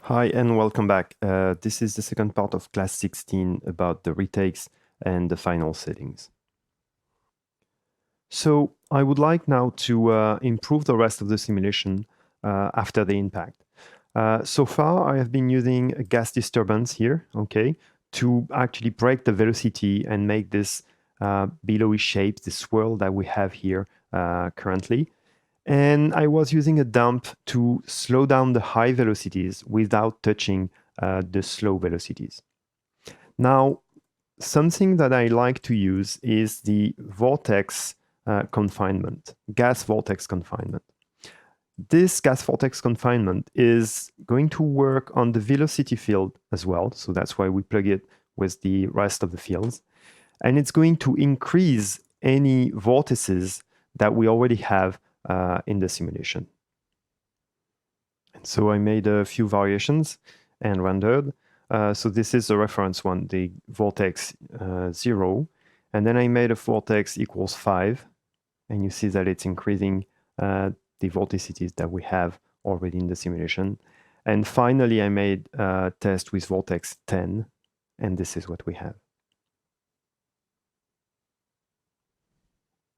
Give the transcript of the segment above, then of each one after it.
Hi and welcome back. This is the second part of class 16 about the retakes and the final settings. So I would like now to improve the rest of the simulation after the impact. So far I have been using a gas disturbance here, okay, to actually break the velocity and make this billowy shape, this swirl that we have here currently. And I was using a dump to slow down the high velocities without touching the slow velocities. Now, something that I like to use is the vortex confinement, gas vortex confinement. This gas vortex confinement is going to work on the velocity field as well. So that's why we plug it with the rest of the fields. And it's going to increase any vortices that we already have in the simulation. And so I made a few variations and rendered. So this is the reference one, the vortex 0. And then I made a vortex equals 5. And you see that it's increasing the vorticities that we have already in the simulation. And finally, I made a test with vortex 10. And this is what we have.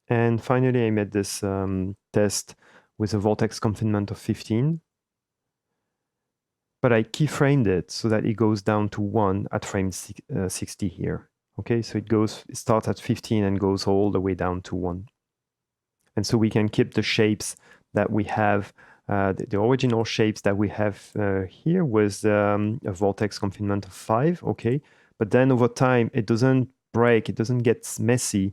And finally, I made this test with a vortex confinement of 15. But I keyframed it so that it goes down to 1 at frame 60 here. Okay, so it starts at 15 and goes all the way down to 1. And so we can keep the shapes that we have. The original shapes that we have here was a vortex confinement of 5, okay? But then over time, it doesn't break, it doesn't get messy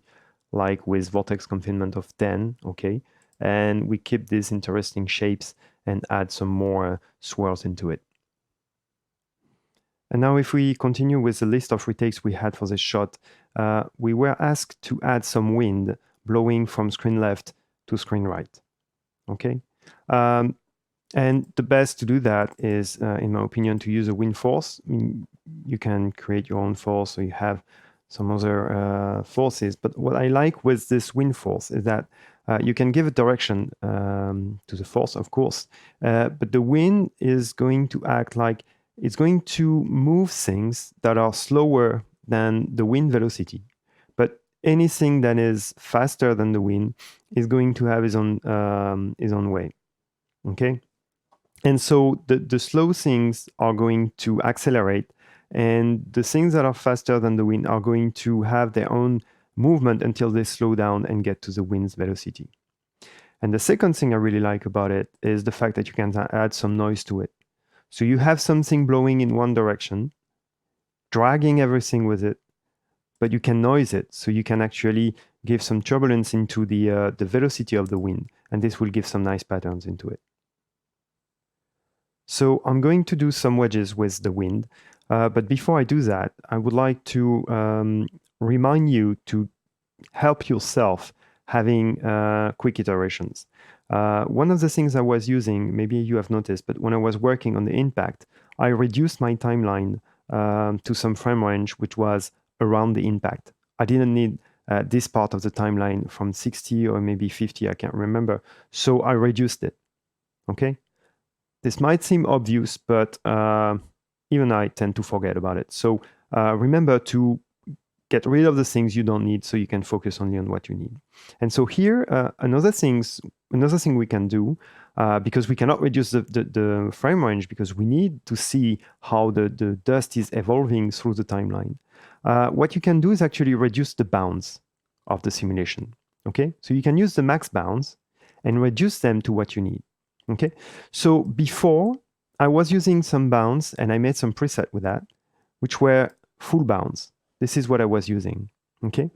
like with vortex confinement of 10, okay? And we keep these interesting shapes and add some more swirls into it. And now if we continue with the list of retakes we had for this shot, we were asked to add some wind blowing from screen left to screen right, okay? And the best to do that is, in my opinion, to use a wind force. I mean, you can create your own force, or you have some other forces. But what I like with this wind force is that you can give a direction to the force, of course, but the wind is going to act like it's going to move things that are slower than the wind velocity. But anything that is faster than the wind is going to have its own way. Okay? And so the slow things are going to accelerate, and the things that are faster than the wind are going to have their own movement until they slow down and get to the wind's velocity. And the second thing I really like about it is the fact that you can add some noise to it. So you have something blowing in one direction, dragging everything with it, but you can noise it. So you can actually give some turbulence into the velocity of the wind, and this will give some nice patterns into it. So I'm going to do some wedges with the wind, but before I do that, I would like to remind you to help yourself having quick iterations. One of the things I was using, maybe you have noticed, but when I was working on the impact, I reduced my timeline to some frame range which was around the impact. I didn't need this part of the timeline from 60 or maybe 50, I can't remember. So I reduced it, okay? This might seem obvious, but even I tend to forget about it. So remember to get rid of the things you don't need so you can focus only on what you need. And so here, another thing we can do, because we cannot reduce the frame range because we need to see how the dust is evolving through the timeline. What you can do is actually reduce the bounds of the simulation. Okay, so you can use the max bounds and reduce them to what you need. Okay, so before I was using some bounds and I made some preset with that, which were full bounds. This is what I was using. Okay,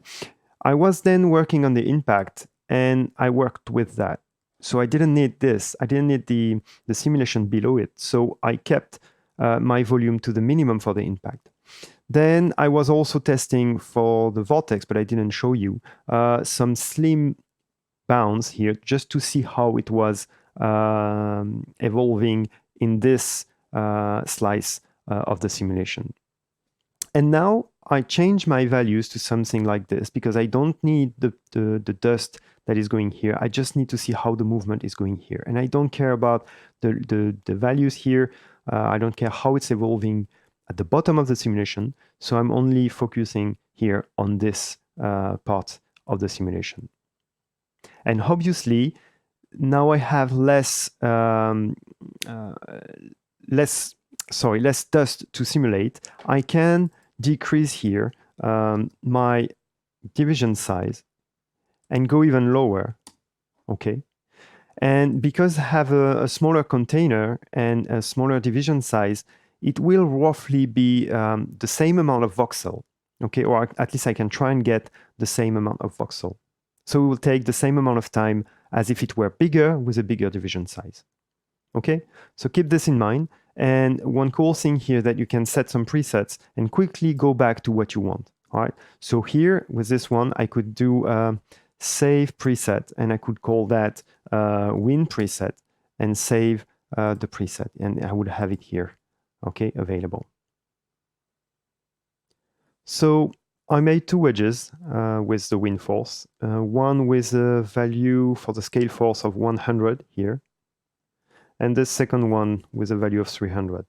I was then working on the impact and I worked with that. So I didn't need this. I didn't need the simulation below it. So I kept my volume to the minimum for the impact. Then I was also testing for the vortex, but I didn't show you some slim bounds here just to see how it was evolving in this slice of the simulation. And now I change my values to something like this because I don't need the dust that is going here. I just need to see how the movement is going here. And I don't care about the values here. I don't care how it's evolving at the bottom of the simulation. So I'm only focusing here on this part of the simulation. And obviously, now I have less dust to simulate. I can decrease here my division size and go even lower. Okay. And because I have a smaller container and a smaller division size, it will roughly be the same amount of voxel. Okay, or at least I can try and get the same amount of voxel. So it will take the same amount of time as if it were bigger with a bigger division size. Okay, so keep this in mind. And one cool thing here that you can set some presets and quickly go back to what you want. All right, so here with this one, I could do save preset, and I could call that win preset and save the preset, and I would have it here, okay, available. So I made two wedges with the wind force, one with a value for the scale force of 100 here, and the second one with a value of 300.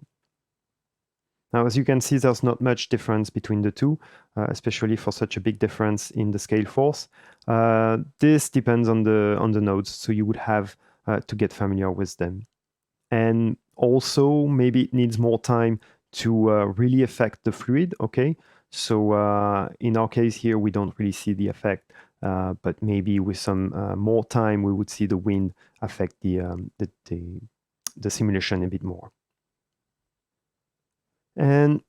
Now, as you can see, there's not much difference between the two, especially for such a big difference in the scale force. This depends on the nodes, so you would have to get familiar with them. And also, maybe it needs more time to really affect the fluid, okay? So in our case here, we don't really see the effect, but maybe with some more time, we would see the wind affect the simulation a bit more. And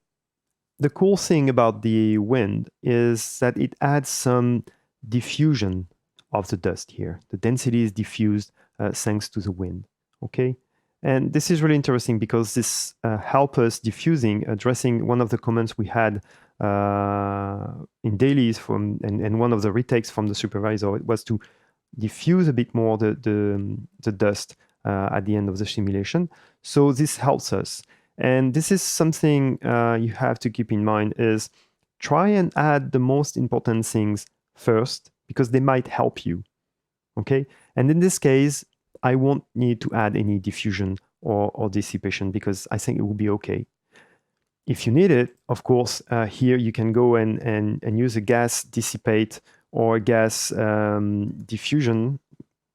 the cool thing about the wind is that it adds some diffusion of the dust here. The density is diffused thanks to the wind, okay? And this is really interesting because this helps us diffusing, addressing one of the comments we had in dailies and one of the retakes from the supervisor. It was to diffuse a bit more the dust at the end of the simulation. So this helps us. And this is something you have to keep in mind is try and add the most important things first because they might help you, okay? And in this case, I won't need to add any diffusion or dissipation because I think it will be okay. If you need it, of course, here you can go and use a gas dissipate or gas diffusion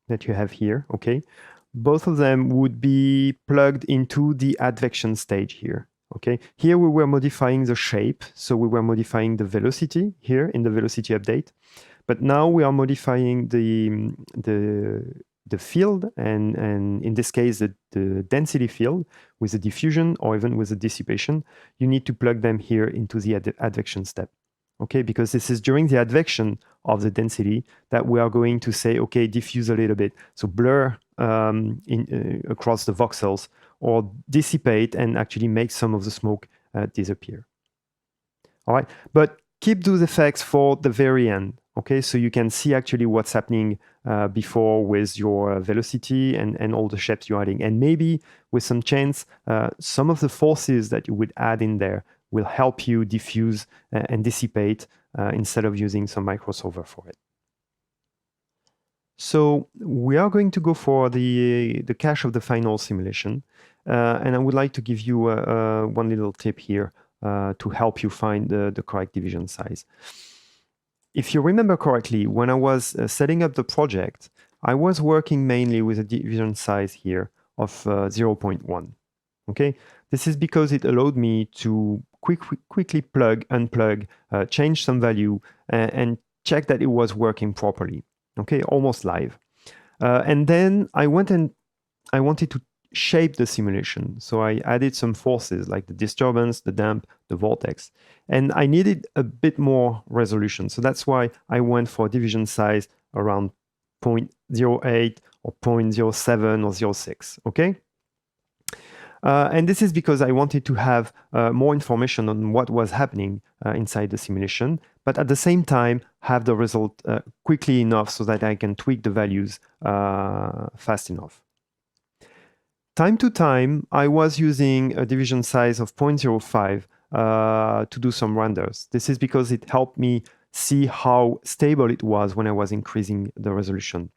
that you have here, okay? Both of them would be plugged into the advection stage here, okay? Here we were modifying the shape, so we were modifying the velocity here in the velocity update, but now we are modifying the field and in this case the density field with the diffusion or even with the dissipation. You need to plug them here into the advection step. Okay, because this is during the advection of the density that we are going to say, okay, diffuse a little bit. So blur across the voxels or dissipate and actually make some of the smoke disappear. All right, but keep those effects for the very end. Okay, so you can see actually what's happening before with your velocity and all the shapes you're adding. And maybe with some chance, some of the forces that you would add in there will help you diffuse and dissipate instead of using some microsolver for it. So we are going to go for the cache of the final simulation. And I would like to give you one little tip here to help you find the correct division size. If you remember correctly, when I was setting up the project, I was working mainly with a division size here of 0.1. Okay, this is because it allowed me to quickly plug, unplug, change some value, and check that it was working properly. Okay, almost live. And then I wanted to shape the simulation. So I added some forces like the disturbance, the damp, the vortex. And I needed a bit more resolution. So that's why I went for a division size around 0.08 or 0.07 or 0.06, okay? And this is because I wanted to have more information on what was happening inside the simulation, but at the same time have the result quickly enough so that I can tweak the values fast enough. Time to time, I was using a division size of 0.05 to do some renders. This is because it helped me see how stable it was when I was increasing the resolution.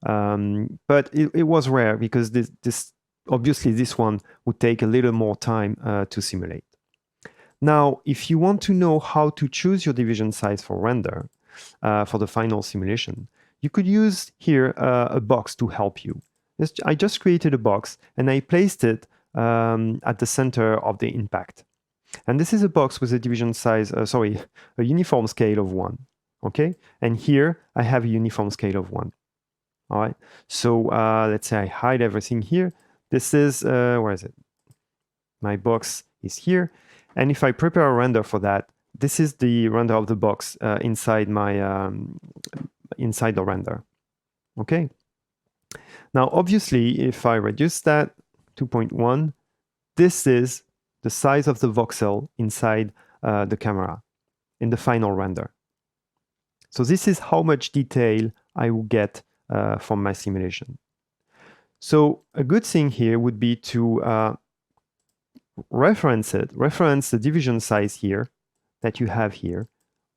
But it was rare because this obviously this one would take a little more time to simulate. Now, if you want to know how to choose your division size for render, for the final simulation, you could use here a box to help you. I just created a box and I placed it at the center of the impact. And this is a box with a division size, a uniform scale of 1. Okay, and here I have a uniform scale of 1. All right, so let's say I hide everything here. This is, where is it? My box is here. And if I prepare a render for that, this is the render of the box inside my inside the render. Okay. Now, obviously, if I reduce that 2.1, this is the size of the voxel inside the camera in the final render. So this is how much detail I will get from my simulation. So a good thing here would be to reference the division size here that you have here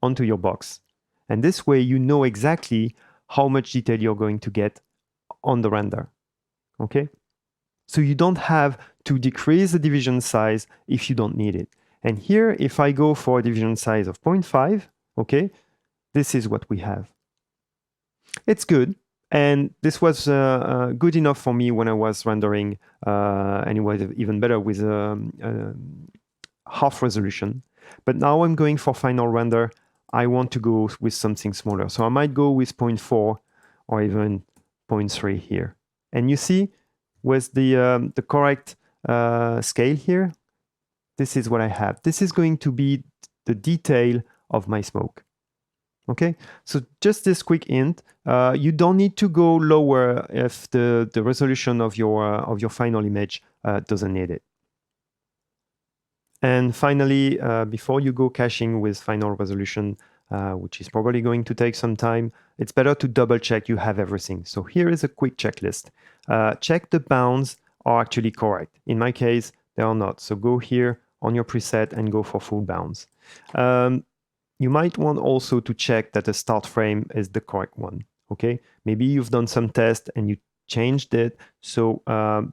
onto your box. And this way you know exactly how much detail you're going to get on the render. Okay? So you don't have to decrease the division size if you don't need it. And here, if I go for a division size of 0.5, okay, this is what we have. It's good. And this was good enough for me when I was rendering, and it was even better with half resolution. But now I'm going for final render. I want to go with something smaller. So I might go with 0.4 or even 0.3 here. And you see, with the correct scale here, this is what I have. This is going to be the detail of my smoke. Okay, so just this quick hint, you don't need to go lower if the resolution of your final image doesn't need it. And finally, before you go caching with final resolution, which is probably going to take some time, it's better to double check you have everything. So here is a quick checklist. Check the bounds are actually correct. In my case, they are not. So go here on your preset and go for full bounds. You might want also to check that the start frame is the correct one. Okay, maybe you've done some test and you changed it. So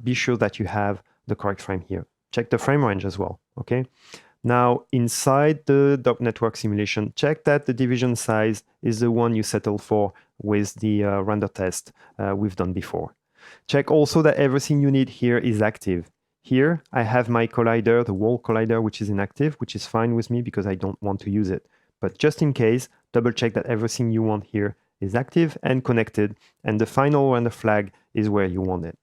be sure that you have the correct frame here. Check the frame range as well. Okay. Now inside the dot network simulation, check that the division size is the one you settled for with the render test we've done before. Check also that everything you need here is active. Here I have my collider, the wall collider, which is inactive, which is fine with me because I don't want to use it. But just in case, double check that everything you want here is active and connected, and the final render flag is where you want it.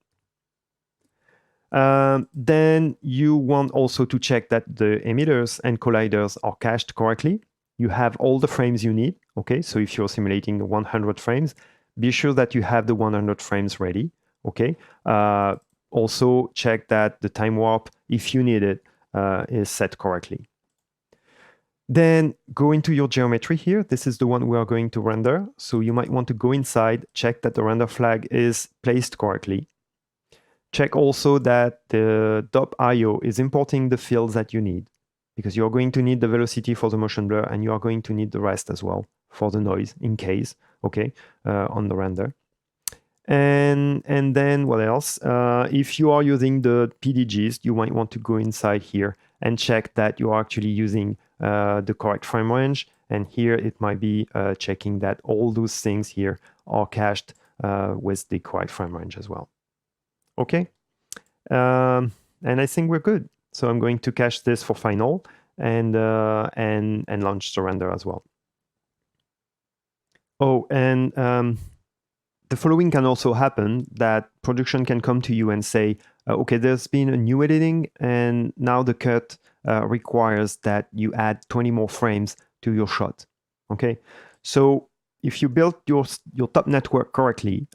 Then you want also to check that the emitters and colliders are cached correctly. You have all the frames you need. Okay, so if you're simulating 100 frames, be sure that you have the 100 frames ready. Okay. Also check that the time warp, if you need it, is set correctly. Then go into your geometry here. This is the one we are going to render. So you might want to go inside, check that the render flag is placed correctly. Check also that the .io is importing the fields that you need, because you're going to need the velocity for the motion blur and you are going to need the rest as well for the noise in case, okay, on the render. And then what else? If you are using the PDGs, you might want to go inside here and check that you are actually using the correct frame range. And here it might be checking that all those things here are cached with the correct frame range as well. Okay. And I think we're good. So I'm going to cache this for final and launch the render as well. Oh, and the following can also happen, that production can come to you and say, okay, there's been a new editing and now the cut requires that you add 20 more frames to your shot. Okay, so if you built your top network correctly,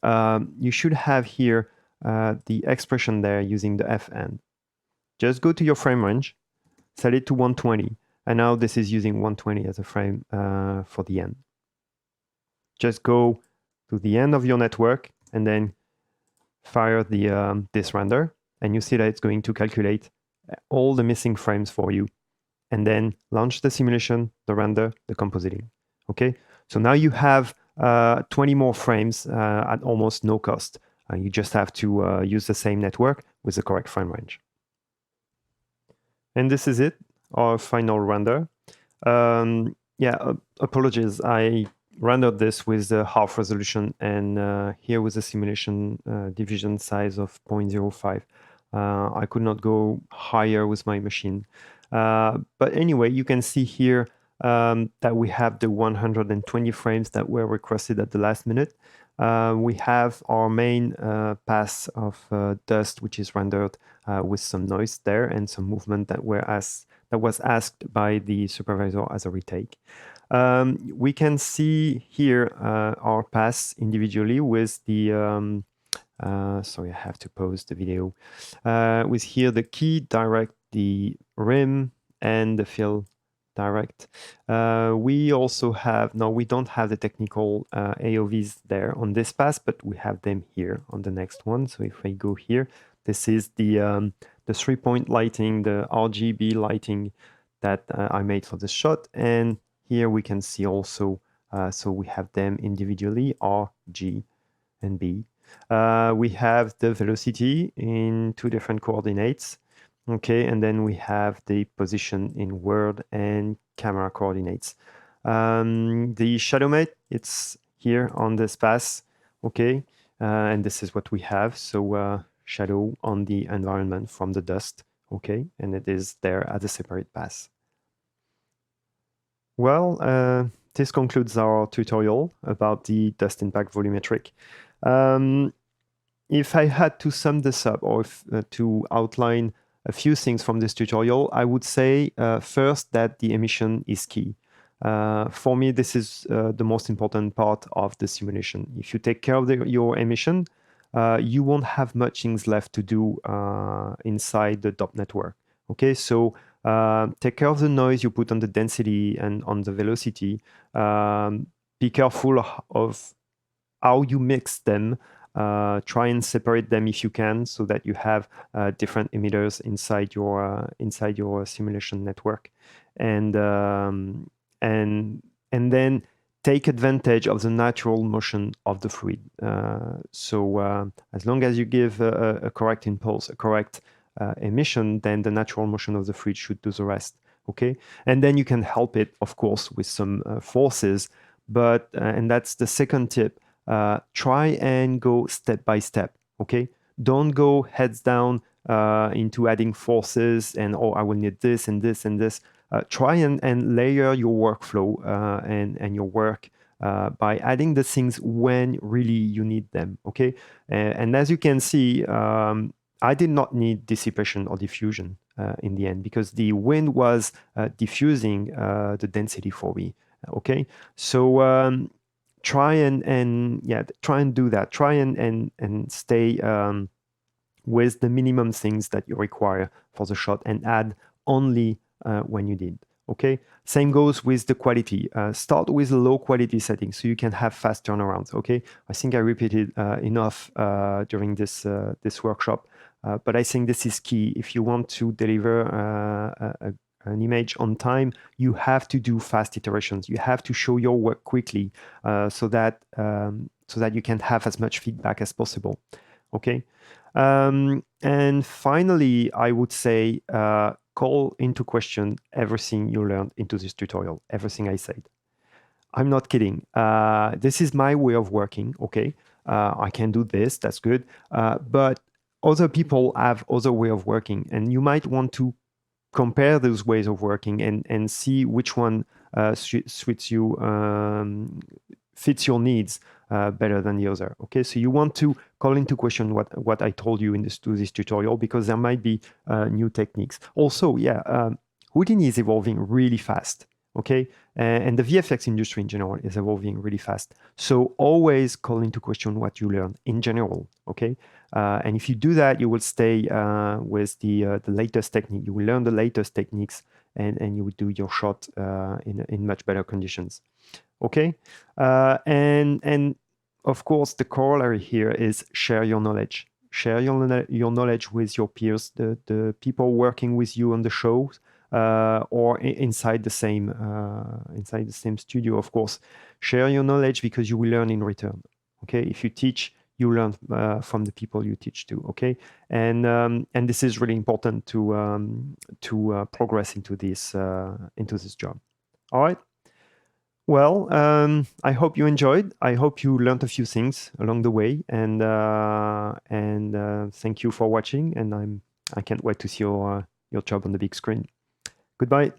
you should have here the expression there using the fn. Just go to your frame range, set it to 120, and now this is using 120 as a frame for the end. Just go to the end of your network and then fire the this render, and you see that it's going to calculate all the missing frames for you, and then launch the simulation, the render, the compositing. Okay, so now you have 20 more frames at almost no cost. You just have to use the same network with the correct frame range. And this is it, our final render. Yeah, apologies. I rendered this with half resolution and here with a simulation division size of 0.05. I could not go higher with my machine. But anyway, you can see here that we have the 120 frames that were requested at the last minute. We have our main pass of dust, which is rendered with some noise there and some movement that was asked by the supervisor as a retake. We can see here our pass individually with the sorry, I have to pause the video. With here the key direct, the rim, and the fill direct. We also have, no, we don't have the technical AOVs there on this pass, but we have them here on the next one. So if I go here, this is the 3-point lighting, the RGB lighting that I made for the shot. And here we can see also, so we have them individually, R, G, and B. We have the velocity in 2 different coordinates. Okay, and then we have the position in world and camera coordinates. The shadow mate, it's here on this pass. Okay, and this is what we have. So shadow on the environment from the dust. Okay, and it is there as a separate pass. Well, this concludes our tutorial about the dust impact volumetric. If I had to sum this up or to outline a few things from this tutorial, I would say first that the emission is key. For me, this is the most important part of the simulation. If you take care of your emission, you won't have much things left to do inside the DOP network. Okay, so take care of the noise you put on the density and on the velocity. Be careful of how you mix them. Try and separate them if you can, so that you have different emitters inside your simulation network, and then take advantage of the natural motion of the fluid. So as long as you give a correct impulse, a correct emission, then the natural motion of the fluid should do the rest. Okay, and then you can help it, of course, with some forces. But and that's the second tip. Try and go step by step, okay? Don't go heads down into adding forces and, oh, I will need this and this and this. Try and layer your workflow and your work by adding the things when really you need them, okay? And as you can see, I did not need dissipation or diffusion in the end, because the wind was diffusing the density for me, okay? So try and do that. Try and stay with the minimum things that you require for the shot, and add only when you need. Okay. Same goes with the quality. Start with a low quality setting so you can have fast turnarounds. Okay. I think I repeated enough during this workshop, but I think this is key. If you want to deliver an image on time, you have to do fast iterations. You have to show your work quickly so that you can have as much feedback as possible. Okay. And finally, I would say call into question everything you learned into this tutorial, everything I said. I'm not kidding. This is my way of working. Okay. I can do this. That's good. But other people have other way of working, and you might want to compare those ways of working and see which one suits you, fits your needs better than the other. Okay, so you want to call into question what I told you in this tutorial, because there might be new techniques. Also, yeah, Houdini is evolving really fast. Okay, and the VFX industry in general is evolving really fast. So always call into question what you learn in general. Okay, and if you do that, you will stay with the latest technique. You will learn the latest techniques, and you will do your shot in much better conditions. Okay, and of course the corollary here is share your knowledge. Share your knowledge with your peers, the people working with you on the shows. Or inside the same studio, of course. Share your knowledge, because you will learn in return. Okay, if you teach you learn from the people you teach to. Okay, and this is really important to progress into this job. All right. Well, I hope you enjoyed. I hope you learned a few things along the way, and thank you for watching. And I can't wait to see your job on the big screen. Goodbye.